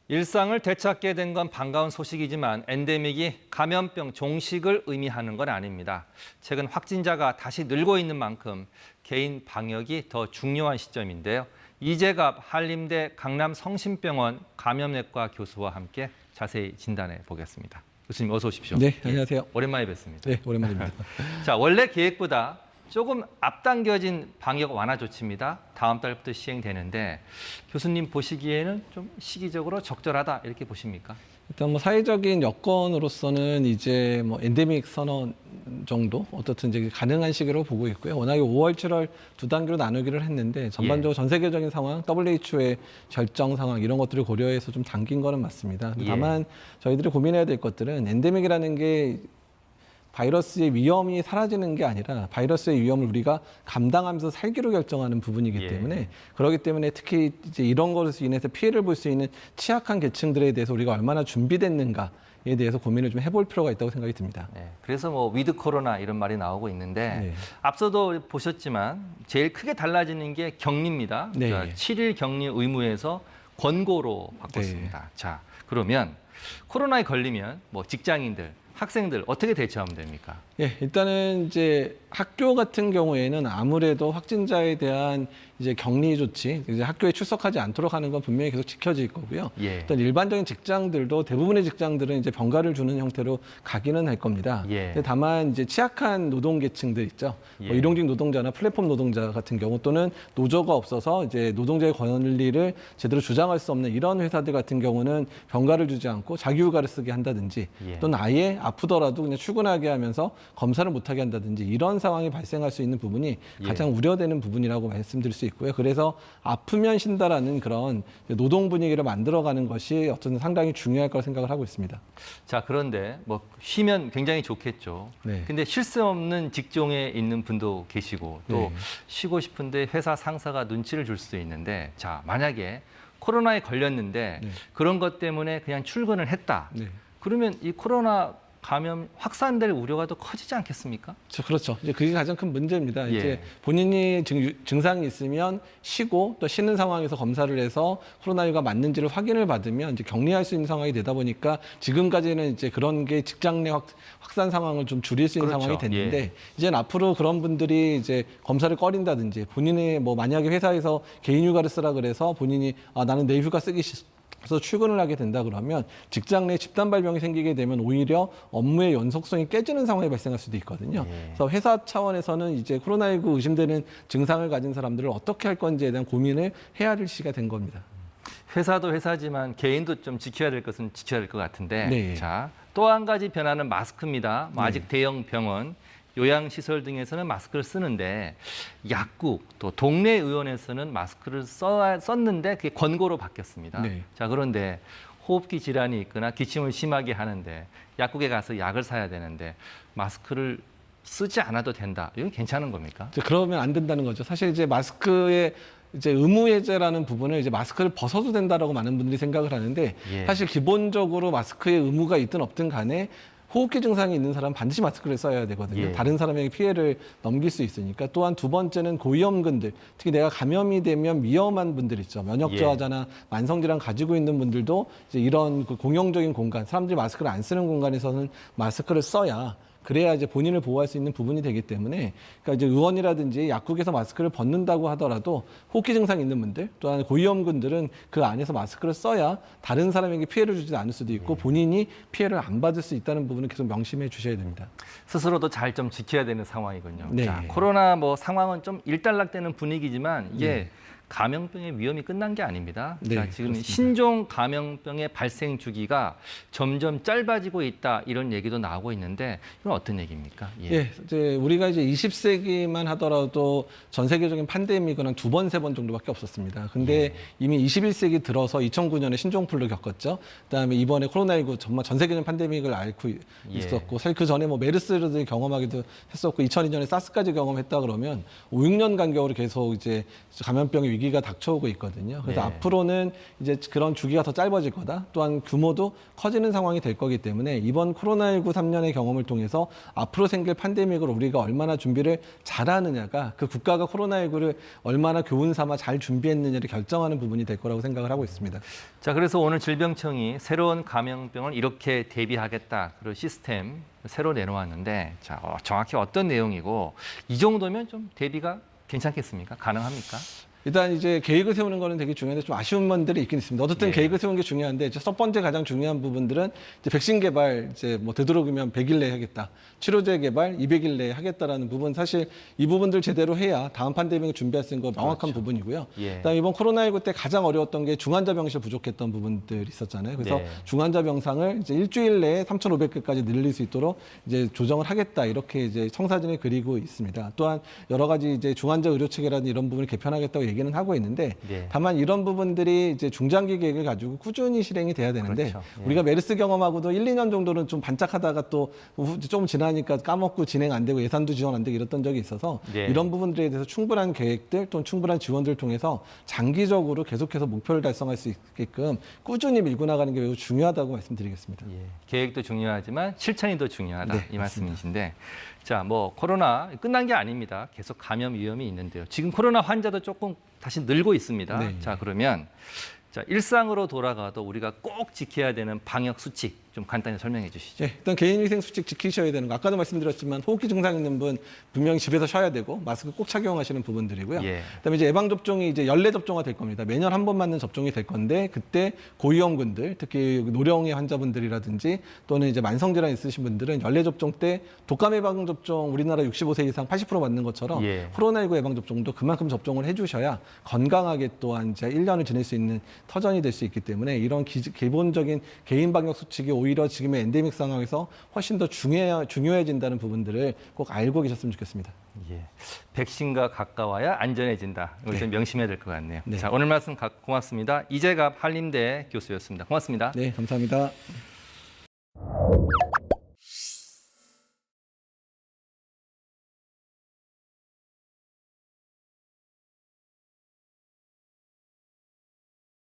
일상을 되찾게 된 건 반가운 소식이지만 엔데믹이 감염병 종식을 의미하는 건 아닙니다. 최근 확진자가 다시 늘고 있는 만큼 개인 방역이 더 중요한 시점인데요. 이재갑 한림대 강남성심병원 감염내과 교수와 함께 자세히 진단해 보겠습니다. 교수님 어서 오십시오. 네, 안녕하세요. 오랜만에 뵙습니다. 네, 오랜만입니다. 자, 원래 계획보다 조금 앞당겨진 방역 완화 조치입니다. 다음 달부터 시행되는데 교수님 보시기에는 좀 시기적으로 적절하다 이렇게 보십니까? 일단 뭐 사회적인 여건으로서는 이제 뭐 엔데믹 선언 정도 어떻든 이제 가능한 시기로 보고 있고요. 워낙에 5월, 7월 두 단계로 나누기를 했는데 전반적으로 전 세계적인 상황, WHO의 결정 상황 이런 것들을 고려해서 좀 당긴 거는 맞습니다. 다만 저희들이 고민해야 될 것들은 엔데믹이라는 게 바이러스의 위험이 사라지는 게 아니라 바이러스의 위험을 우리가 감당하면서 살기로 결정하는 부분이기 때문에 그렇기 때문에 특히 이제 이런 것으로 인해서 피해를 볼 수 있는 취약한 계층들에 대해서 우리가 얼마나 준비됐는가에 대해서 고민을 좀 해볼 필요가 있다고 생각이 듭니다. 네, 그래서 뭐 위드 코로나 이런 말이 나오고 있는데 앞서도 보셨지만 제일 크게 달라지는 게 격리입니다. 네. 자, 7일 격리 의무에서 권고로 바꿨습니다. 자, 그러면 코로나에 걸리면 뭐 직장인들, 학생들 어떻게 대처하면 됩니까? 예, 일단은 이제 학교 같은 경우에는 아무래도 확진자에 대한 이제 격리 조치, 이제 학교에 출석하지 않도록 하는 건 분명히 계속 지켜질 거고요. 일단 일반적인 직장들도 대부분의 직장들은 이제 병가를 주는 형태로 가기는 할 겁니다. 근데 다만 이제 취약한 노동계층들 있죠. 뭐 일용직 노동자나 플랫폼 노동자 같은 경우 또는 노조가 없어서 이제 노동자의 권리를 제대로 주장할 수 없는 이런 회사들 같은 경우는 병가를 주지 않고 자기휴가를 쓰게 한다든지 또는 아예 아프더라도 그냥 출근하게 하면서 검사를 못하게 한다든지 이런 상황이 발생할 수 있는 부분이 가장 우려되는 부분이라고 말씀드릴 수 있고요. 그래서 아프면 쉰다라는 그런 노동 분위기를 만들어가는 것이 어떤 상당히 중요할 거라 생각을 하고 있습니다. 자, 그런데 뭐 쉬면 굉장히 좋겠죠. 근데 쉴 수 없는 직종에 있는 분도 계시고 또 쉬고 싶은데 회사 상사가 눈치를 줄 수도 있는데 자, 만약에 코로나에 걸렸는데 그런 것 때문에 그냥 출근을 했다. 그러면 이 코로나 감염 확산될 우려가 더 커지지 않겠습니까? 그렇죠. 이제 그게 가장 큰 문제입니다. 이제 본인이 증상이 있으면 쉬고 또 쉬는 상황에서 검사를 해서 코로나19가 맞는지를 확인을 받으면 이제 격리할 수 있는 상황이 되다 보니까 지금까지는 이제 그런 게 직장 내 확산 상황을 좀 줄일 수 있는 상황이 됐는데 이제는 앞으로 그런 분들이 이제 검사를 꺼린다든지 본인의 뭐 만약에 회사에서 개인 휴가를 쓰라 그래서 본인이 나는 내 휴가 쓰기 그래서 출근을 하게 된다 그러면 직장 내 집단 발병이 생기게 되면 오히려 업무의 연속성이 깨지는 상황이 발생할 수도 있거든요. 그래서 회사 차원에서는 이제 코로나19 의심되는 증상을 가진 사람들을 어떻게 할 건지에 대한 고민을 해야 될 시기가 된 겁니다. 회사도 회사지만 개인도 좀 지켜야 될 것은 지켜야 될 것 같은데 자, 또 한 가지 변화는 마스크입니다. 뭐 아직 대형 병원, 요양시설 등에서는 마스크를 쓰는데 약국, 또 동네 의원에서는 마스크를 썼는데 그게 권고로 바뀌었습니다. 자, 그런데 호흡기 질환이 있거나 기침을 심하게 하는데 약국에 가서 약을 사야 되는데 마스크를 쓰지 않아도 된다. 이건 괜찮은 겁니까? 그러면 안 된다는 거죠. 사실 이제 마스크의 이제 의무 해제라는 부분을 이제 마스크를 벗어도 된다라고 많은 분들이 생각을 하는데 사실 기본적으로 마스크의 의무가 있든 없든 간에 호흡기 증상이 있는 사람은 반드시 마스크를 써야 되거든요. 다른 사람에게 피해를 넘길 수 있으니까. 또한 두 번째는 고위험군들, 특히 내가 감염이 되면 위험한 분들 있죠. 면역 저하자나 만성질환 가지고 있는 분들도 이제 이런 그 공용적인 공간, 사람들이 마스크를 안 쓰는 공간에서는 마스크를 써야 그래야 이제 본인을 보호할 수 있는 부분이 되기 때문에 그러니까 이제 의원이라든지 약국에서 마스크를 벗는다고 하더라도 호흡기 증상이 있는 분들 또한 고위험군들은 그 안에서 마스크를 써야 다른 사람에게 피해를 주지 않을 수도 있고 본인이 피해를 안 받을 수 있다는 부분을 계속 명심해 주셔야 됩니다. 스스로도 잘 좀 지켜야 되는 상황이군요. 자, 코로나 뭐 상황은 좀 일단락되는 분위기지만 이게 감염병의 위험이 끝난 게 아닙니다. 자, 지금 그렇습니다. 신종 감염병의 발생 주기가 점점 짧아지고 있다 이런 얘기도 나오고 있는데 이건 어떤 얘기입니까? 이제 우리가 이제 20세기만 하더라도 전 세계적인 팬데믹은 한 2번, 3번 정도밖에 없었습니다. 근데 이미 21세기 들어서 2009년에 신종플루 겪었죠. 그다음에 이번에 코로나19 정말 전 세계적인 팬데믹을 앓고 있었고 사실 그 전에 뭐 메르스를 경험하기도 했었고 2002년에 사스까지 경험했다 그러면 5, 6년 간격으로 계속 이제 감염병이 위기가 닥쳐오고 있거든요. 그래서 네. 앞으로는 이제 그런 주기가 더 짧아질 거다. 또한 규모도 커지는 상황이 될 거기 때문에 이번 코로나19 3년의 경험을 통해서 앞으로 생길 팬데믹을 우리가 얼마나 준비를 잘하느냐가 그 국가가 코로나19를 얼마나 교훈 삼아 잘 준비했느냐를 결정하는 부분이 될 거라고 생각을 하고 있습니다. 자, 그래서 오늘 질병청이 새로운 감염병을 이렇게 대비하겠다. 그런 시스템 새로 내놓았는데 자, 정확히 어떤 내용이고 이 정도면 좀 대비가 괜찮겠습니까? 가능합니까? 일단 이제 계획을 세우는 거는 되게 중요한데 좀 아쉬운 면들이 있긴 있습니다. 어쨌든 계획을 세우는 게 중요한데 이제 첫 번째 가장 중요한 부분들은 이제 백신 개발 이제 뭐 되도록이면 100일 내에 하겠다. 치료제 개발 200일 내에 하겠다라는 부분 사실 이 부분들 제대로 해야 다음 팬데믹을 준비할 수 있는 거 명확한 부분이고요. 그다음에 이번 코로나19 때 가장 어려웠던 게 중환자 병실 부족했던 부분들이 있었잖아요. 그래서 중환자 병상을 이제 일주일 내에 3,500개까지 늘릴 수 있도록 이제 조정을 하겠다 이렇게 이제 청사진을 그리고 있습니다. 또한 여러 가지 이제 중환자 의료 체계라든지 이런 부분을 개편하겠다고 얘기는 하고 있는데 다만 이런 부분들이 이제 중장기 계획을 가지고 꾸준히 실행이 돼야 되는데 우리가 메르스 경험하고도 1, 2년 정도는 좀 반짝하다가 또 조금 지나니까 까먹고 진행 안 되고 예산도 지원 안 되고 이랬던 적이 있어서 이런 부분들에 대해서 충분한 계획들 또는 충분한 지원들을 통해서 장기적으로 계속해서 목표를 달성할 수 있게끔 꾸준히 밀고 나가는 게 매우 중요하다고 말씀드리겠습니다. 계획도 중요하지만 실천이 더 중요하다 이 말씀이신데 자, 뭐 코로나 끝난 게 아닙니다. 계속 감염 위험이 있는데요. 지금 코로나 환자도 조금 다시 늘고 있습니다. 자, 그러면 자, 일상으로 돌아가도 우리가 꼭 지켜야 되는 방역 수칙 좀 간단히 설명해 주시죠. 일단 개인위생 수칙 지키셔야 되는 거. 아까도 말씀드렸지만 호흡기 증상 있는 분 분명히 집에서 쉬어야 되고 마스크 꼭 착용하시는 부분들이고요. 그다음에 이제 예방 접종이 이제 연례 접종화 될 겁니다. 매년 한 번 맞는 접종이 될 건데 그때 고위험군들, 특히 노령의 환자분들이라든지 또는 이제 만성 질환 있으신 분들은 연례 접종 때 독감 예방 접종 우리나라 65세 이상 80% 맞는 것처럼 코로나19 예방 접종도 그만큼 접종을 해주셔야 건강하게 또한 이제 1년을 지낼 수 있는 터전이 될 수 있기 때문에 이런 기본적인 개인 방역 수칙이 오히려 지금의 엔데믹 상황에서 훨씬 더 중요해진다는 부분들을 꼭 알고 계셨으면 좋겠습니다. 백신과 가까워야 안전해진다. 이걸 좀 명심해야 될 것 같네요. 자, 오늘 말씀 고맙습니다. 이재갑 한림대 교수였습니다. 고맙습니다. 네, 감사합니다.